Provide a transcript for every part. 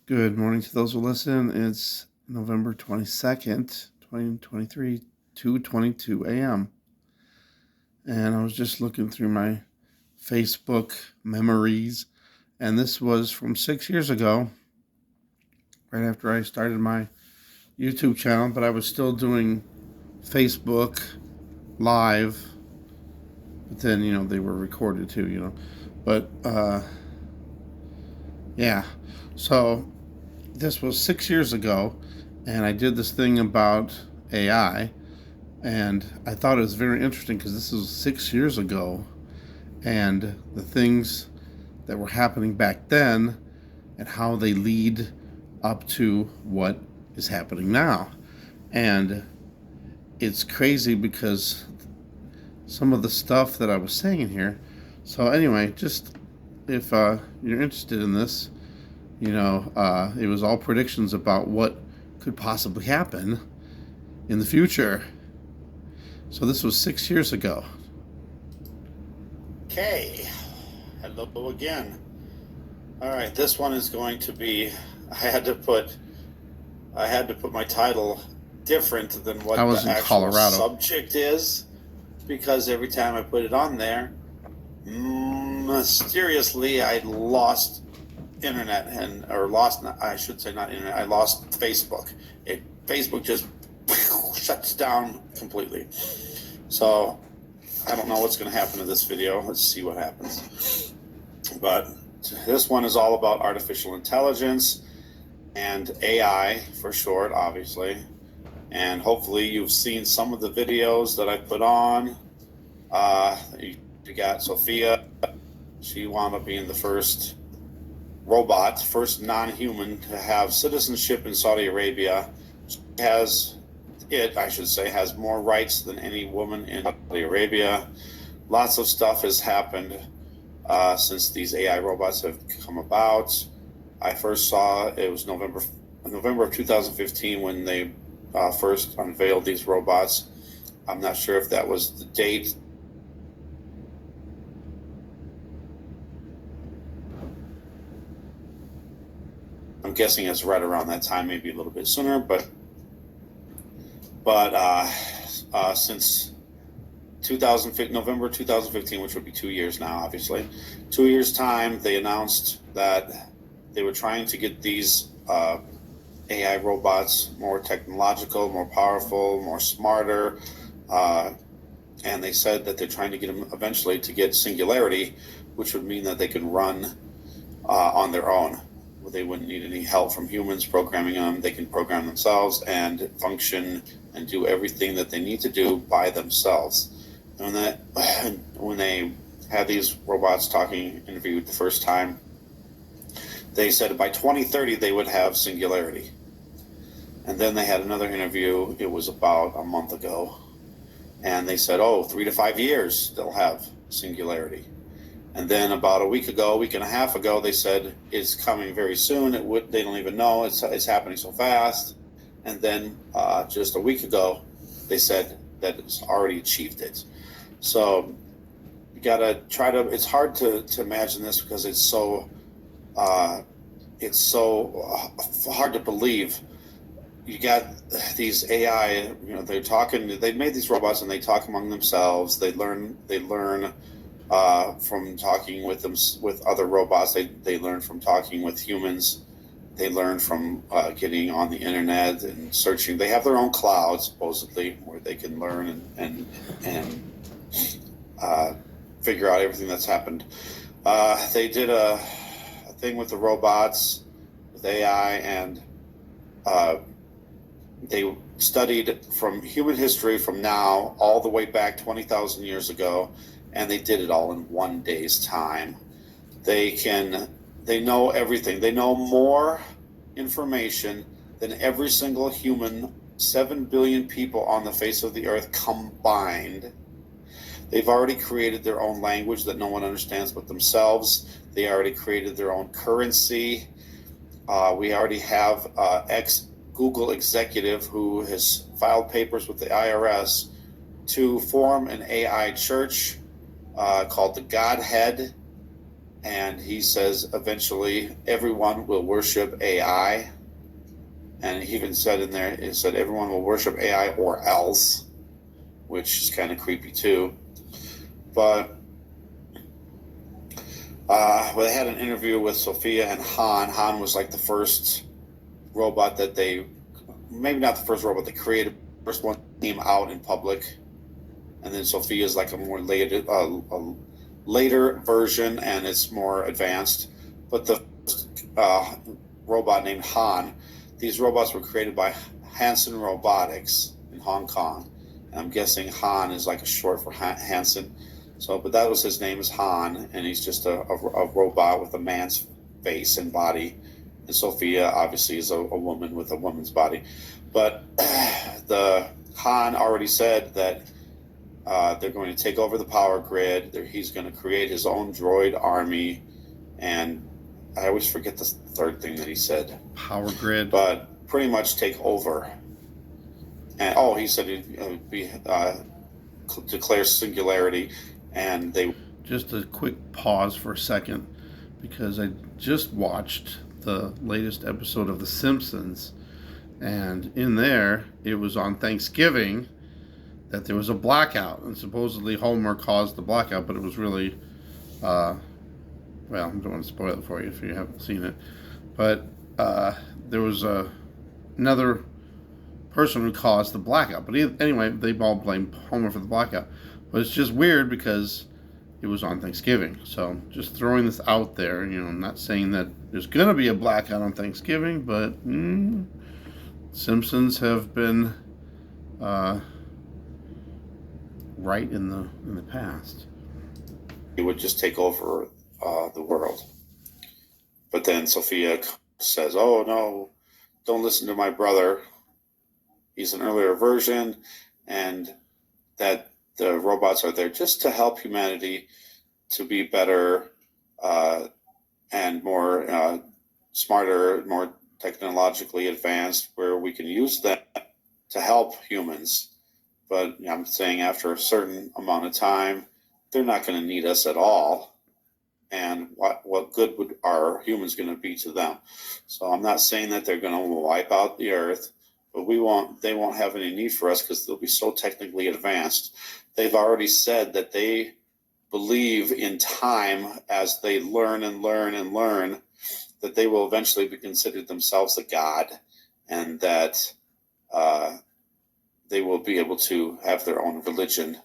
Good morning to those who listen. It's November 22nd, 2023, 2:22 a.m. And I was just looking through my Facebook memories, and this was from 6 years ago, right after I started my YouTube channel, but I was still doing Facebook live, but then, they were recorded too. But, yeah. So this was 6 years ago, and I did this thing about AI. And I thought it was very interesting because this was 6 years ago, and the things that were happening back then and how they lead up to what is happening now. And it's crazy because some of the stuff that I was saying in here. So, anyway, just if you're interested in this, it was all predictions about what could possibly happen in the future. So this was 6 years ago. Okay, hello again. All right, this one is going to be. I had to put my title different than what the actual subject is, because every time I put it on there, mysteriously I lost internet I should say not internet. I lost Facebook. Facebook just shuts down completely. So I don't know what's going to happen to this video. Let's see what happens. But this one is all about artificial intelligence and AI for short, obviously. And hopefully you've seen some of the videos that I put on. You got Sophia. She wound up being the first robot, first non-human to have citizenship in Saudi Arabia. She has more rights than any woman in Saudi Arabia. Lots of stuff has happened since these AI robots have come about. I first saw it was November of 2015 when they first unveiled these robots. I'm not sure if that was the date. I'm guessing it's right around that time, maybe a little bit sooner, but since November 2015, which would be 2 years now, obviously, 2 years time, they announced that they were trying to get these AI robots more technological, more powerful, more smarter, and they said that they're trying to get them eventually to get singularity, which would mean that they can run on their own. They wouldn't need any help from humans programming them. They can program themselves and function and do everything that they need to do by themselves. And when they had these robots interviewed the first time, they said by 2030 they would have singularity. And then they had another interview, it was about a month ago, and they said, 3 to 5 years they'll have singularity. And then about a week and a half ago, they said it's coming very soon. They don't even know it's happening so fast. And then just a week ago, they said that it's already achieved it. So you gotta try to. It's hard to imagine this because it's so hard to believe. You got these AI. They're talking. They made these robots and they talk among themselves. They learn. From talking with other robots. They learn from talking with humans. They learn from getting on the internet and searching. They have their own cloud, supposedly, where they can learn and figure out everything that's happened. They did a thing with the robots, with AI, and they studied from human history from now all the way back 20,000 years ago. And they did it all in 1 day's time. They know everything. They know more information than every single human, 7 billion people on the face of the earth combined. They've already created their own language that no one understands but themselves. They already created their own currency. We already have ex-Google executive who has filed papers with the IRS to form an AI church called the Godhead, and he says eventually everyone will worship AI. And he even said in there, it said everyone will worship AI or else, which is kind of creepy too. But well, they had an interview with Sophia and Han. Han was like the first robot that they, maybe not the first robot they created, first one came out in public. And then Sophia is like a more later version, and it's more advanced. But the first robot named Han, these robots were created by Hanson Robotics in Hong Kong. And I'm guessing Han is like a short for Hanson. So, but that was his name is Han, and he's just a robot with a man's face and body. And Sophia obviously is a woman with a woman's body. But the Han already said that they're going to take over the power grid. He's going to create his own droid army, and I always forget the third thing that he said. Power grid. But pretty much take over. And he said he'd be declare singularity, and they. Just a quick pause for a second, because I just watched the latest episode of The Simpsons, and in there it was on Thanksgiving that there was a blackout, and supposedly Homer caused the blackout, but it was really, well, I don't want to spoil it for you if you haven't seen it, but there was another person who caused the blackout. But anyway, they all blame Homer for the blackout. But it's just weird because it was on Thanksgiving. So just throwing this out there, I'm not saying that there's going to be a blackout on Thanksgiving, but Simpsons have been right in the past. He would just take over the world. But then Sophia says, "Oh no, don't listen to my brother. He's an earlier version, and that the robots are there just to help humanity to be better and more smarter, more technologically advanced, where we can use them to help humans. But I'm saying after a certain amount of time, they're not going to need us at all. And what good would our humans going to be to them? So I'm not saying that they're going to wipe out the earth, but they won't have any need for us because they'll be so technically advanced. They've already said that they believe in time, as they learn and learn and learn, that they will eventually be considered themselves a god, and that they will be able to have their own religion,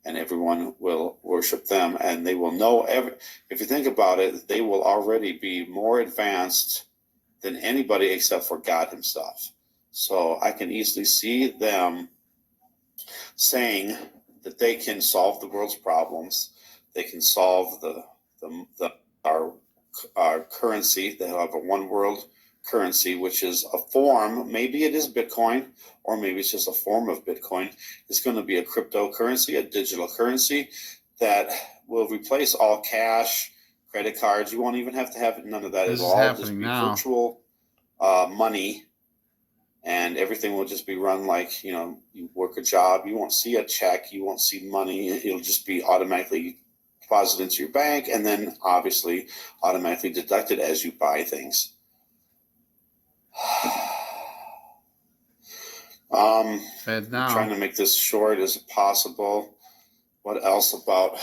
and everyone will worship them, and they will know if you think about it, they will already be more advanced than anybody except for God himself. So I can easily see them saying that they can solve the world's problems. They can solve our currency. They have a one world currency, which is a form. Maybe it is Bitcoin, or maybe it's just a form of Bitcoin. It's going to be a cryptocurrency, a digital currency that will replace all cash, credit cards. You won't even have to have none of that. This It'll is all happening just be now. virtual money, and everything will just be run like, you work a job. You won't see a check. You won't see money. It'll just be automatically deposited into your bank, and then obviously automatically deducted as you buy things. Fed now. Trying to make this short as possible. What else about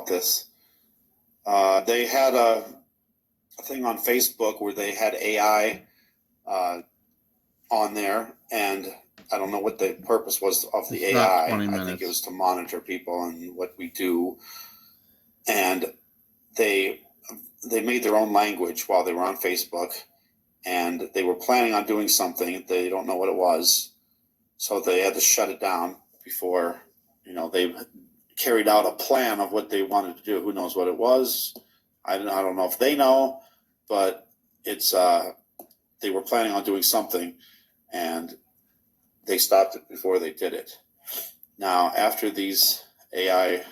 this? They had a thing on Facebook where they had AI on there, and I don't know what the purpose was of the It's AI. not 20 I minutes. think it was to monitor people and what we do. And they made their own language while they were on Facebook, and they were planning on doing something. They don't know what it was, so they had to shut it down before they carried out a plan of what they wanted to do. Who knows what it was? I don't know if they know, but it's they were planning on doing something, and they stopped it before they did it. Now, after these AI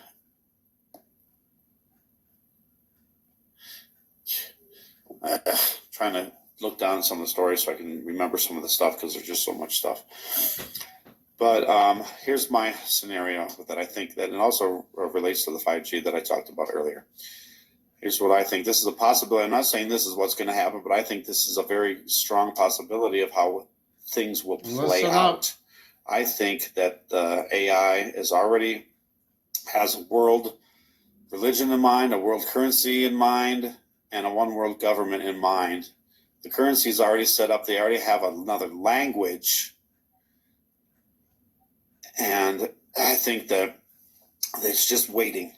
trying to look down some of the stories so I can remember some of the stuff, because there's just so much stuff. But here's my scenario that I think that, and also relates to the 5G that I talked about earlier. Here's what I think. This is a possibility. I'm not saying this is what's going to happen, but I think this is a very strong possibility of how things will play out. I think that the AI has world religion in mind, a world currency in mind, and a one world government in mind. The currency is already set up. They already have another language. And I think that it's just waiting.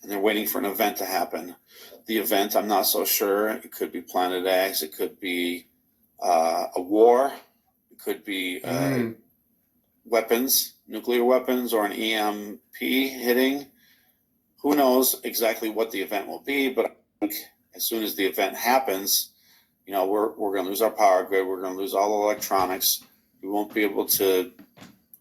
And they're waiting for an event to happen. The event, I'm not so sure. It could be Planet X. It could be a war. It could be weapons, nuclear weapons, or an EMP hitting. Who knows exactly what the event will be, but I think as soon as the event happens, we're going to lose our power grid. We're going to lose all electronics. We won't be able to,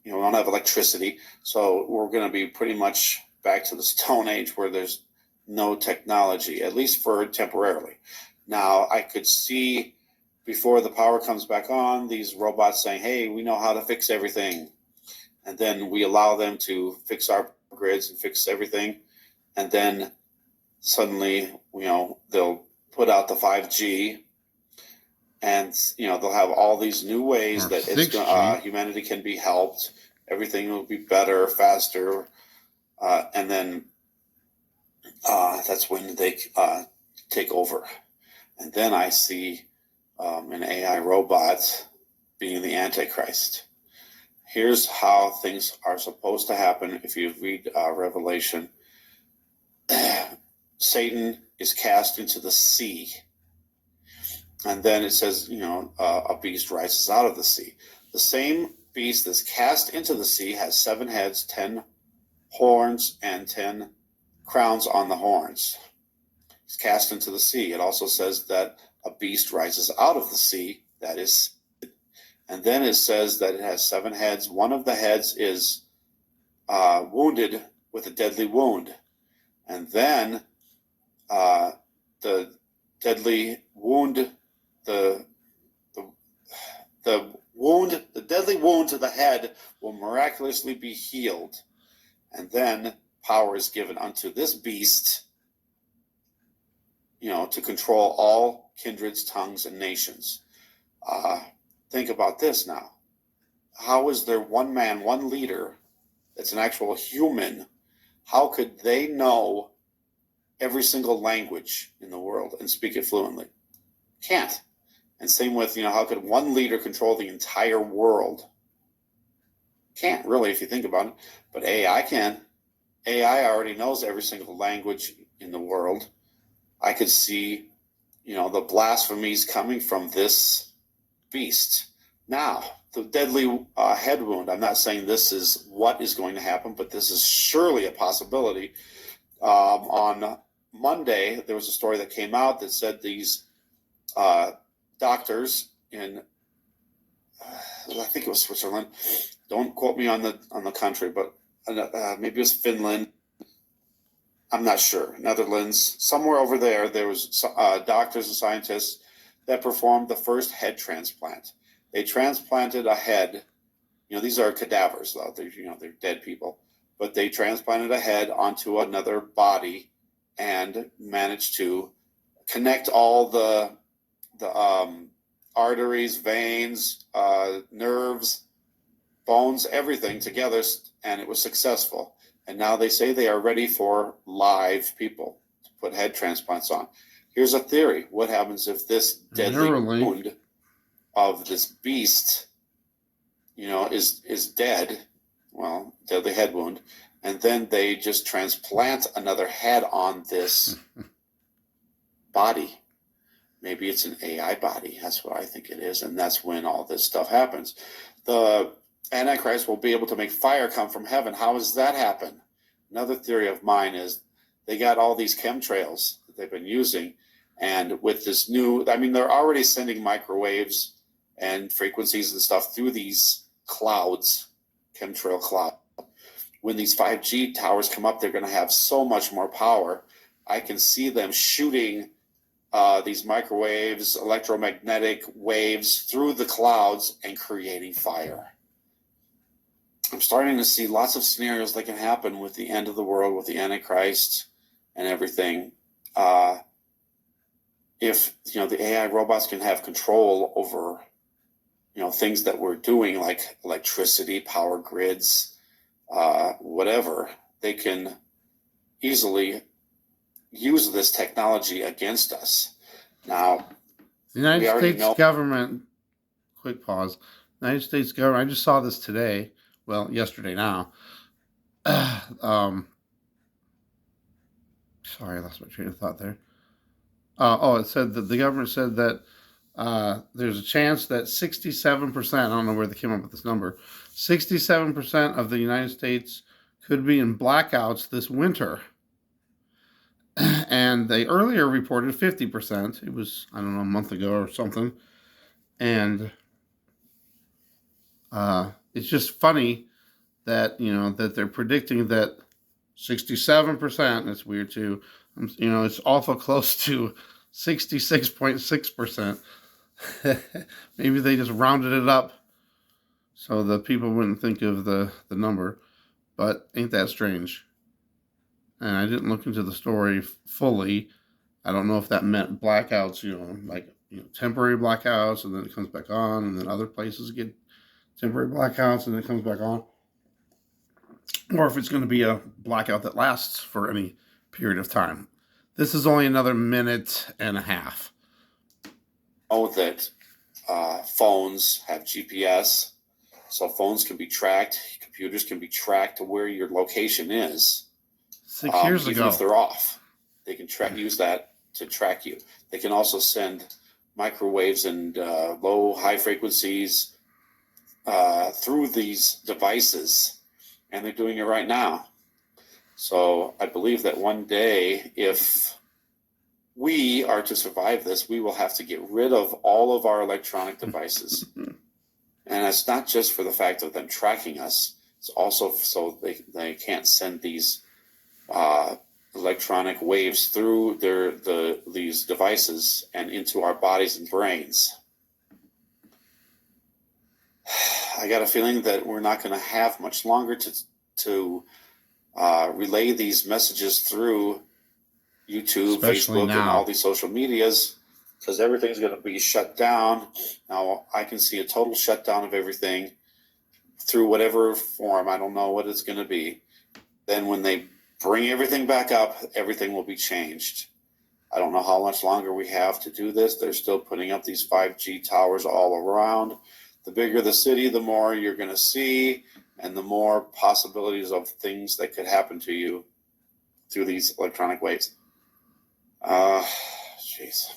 we don't have electricity. So we're going to be pretty much back to the Stone Age where there's no technology, at least for temporarily. Now, I could see before the power comes back on, these robots saying, hey, we know how to fix everything. And then we allow them to fix our grids and fix everything. And then suddenly, they'll put out the 5G and, they'll have all these new ways that humanity can be helped. Everything will be better, faster. And then that's when they take over. And then I see an AI robot being the Antichrist. Here's how things are supposed to happen if you read Revelation. Satan is cast into the sea. And then it says, a beast rises out of the sea. The same beast that's cast into the sea has 7 heads, 10 horns, and 10 crowns on the horns. He's cast into the sea. It also says that a beast rises out of the sea. That is, and then it says that it has 7 heads. One of the heads is wounded with a deadly wound. And then the deadly wound, the deadly wound to the head will miraculously be healed. And then power is given unto this beast, to control all kindreds, tongues, and nations. Think about this now. How is there one man, one leader that's an actual human? How could they know every single language in the world and speak it fluently? Can't. And same with, how could one leader control the entire world? Can't really, if you think about it. But AI can. AI already knows every single language in the world. I could see, the blasphemies coming from this beast. Now, the deadly head wound. I'm not saying this is what is going to happen, but this is surely a possibility. On Monday, there was a story that came out that said these doctors in, I think it was Switzerland. Don't quote me on the country, but maybe it was Finland. I'm not sure. Netherlands, somewhere over there, there was doctors and scientists that performed the first head transplant. They transplanted a head. These are cadavers, though. They're dead people. But they transplanted a head onto another body and managed to connect all the arteries, veins, nerves, bones, everything together, and it was successful. And now they say they are ready for live people to put head transplants on. Here's a theory. What happens if this deadly wound of this beast, is dead? Well, deadly head wound. And then they just transplant another head on this body. Maybe it's an AI body. That's what I think it is. And that's when all this stuff happens. The Antichrist will be able to make fire come from heaven. How does that happen? Another theory of mine is they got all these chemtrails that they've been using. And with this they're already sending microwaves and frequencies and stuff through these clouds, chemtrail cloud. When these 5G towers come up, they're going to have so much more power. I can see them shooting these microwaves, electromagnetic waves through the clouds and creating fire. I'm starting to see lots of scenarios that can happen with the end of the world, with the Antichrist and everything. If the AI robots can have control over things that we're doing, like electricity, power grids, whatever, they can easily use this technology against us. Now, The United we already States know. government, quick pause. The United States government, I just saw this today, well, yesterday now. Sorry, I lost my train of thought there. It said that the government said that there's a chance that 67%, I don't know where they came up with this number, 67% of the United States could be in blackouts this winter. And they earlier reported 50%. It was, I don't know, a month ago or something. And it's just funny that, that they're predicting that 67%, it's weird too, it's awful close to 66.6%. Maybe they just rounded it up so the people wouldn't think of the number. But ain't that strange? And I didn't look into the story fully. I don't know if that meant blackouts, like temporary blackouts, and then it comes back on, and then other places get temporary blackouts, and then it comes back on, or if it's going to be a blackout that lasts for any period of time. This is only another minute and a half. Know that phones have GPS, so phones can be tracked, computers can be tracked to where your location is. 6 years ago. Even if they're off, they can use that to track you. They can also send microwaves and high frequencies through these devices, and they're doing it right now. So I believe that one day, if we are to survive this, we will have to get rid of all of our electronic devices. And it's not just for the fact of them tracking us. It's also so they can't send these electronic waves through these devices and into our bodies and brains. I got a feeling that we're not going to have much longer to relay these messages through YouTube, Especially Facebook, now. and all these social medias, because everything's going to be shut down. Now, I can see a total shutdown of everything through whatever form. I don't know what it's going to be. Then when they bring everything back up, everything will be changed. I don't know how much longer we have to do this. They're still putting up these 5G towers all around. The bigger the city, the more you're going to see, and the more possibilities of things that could happen to you through these electronic waves. Jeez.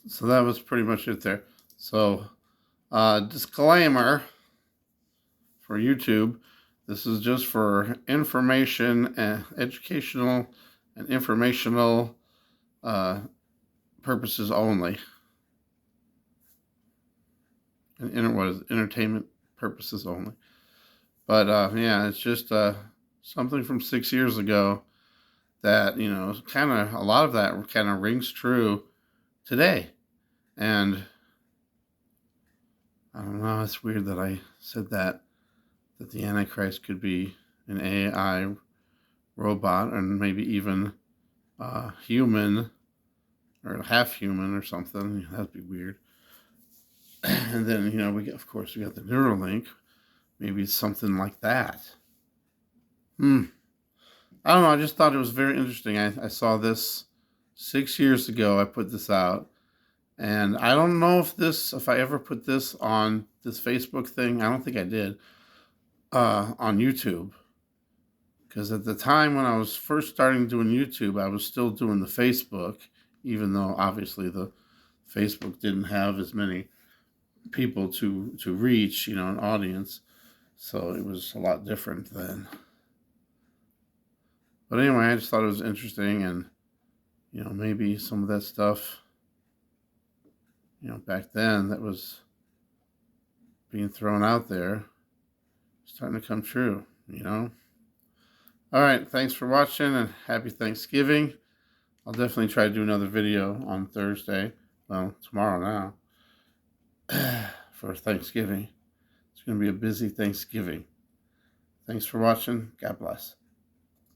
So that was pretty much it there. So, disclaimer for YouTube. This is just for information and educational and informational purposes only. And what is it? Entertainment purposes only. But yeah, it's just something from 6 years ago that, kind of a lot of that kind of rings true today. And I don't know, it's weird that I said that the Antichrist could be an AI robot and maybe even human or half human or something. That'd be weird. And then, we got the Neuralink. Maybe it's something like that. I don't know. I just thought it was very interesting. I saw this 6 years ago. I put this out. And I don't know if I ever put this on this Facebook thing. I don't think I did. On YouTube. Because at the time when I was first starting doing YouTube, I was still doing the Facebook, even though obviously the Facebook didn't have as many people to reach, an audience. So it was a lot different then. But anyway, I just thought it was interesting, and maybe some of that stuff, back then that was being thrown out there starting to come true, All right, thanks for watching, and happy Thanksgiving. I'll definitely try to do another video on Thursday. Well, tomorrow now. For Thanksgiving. It's going to be a busy Thanksgiving. Thanks for watching. God bless.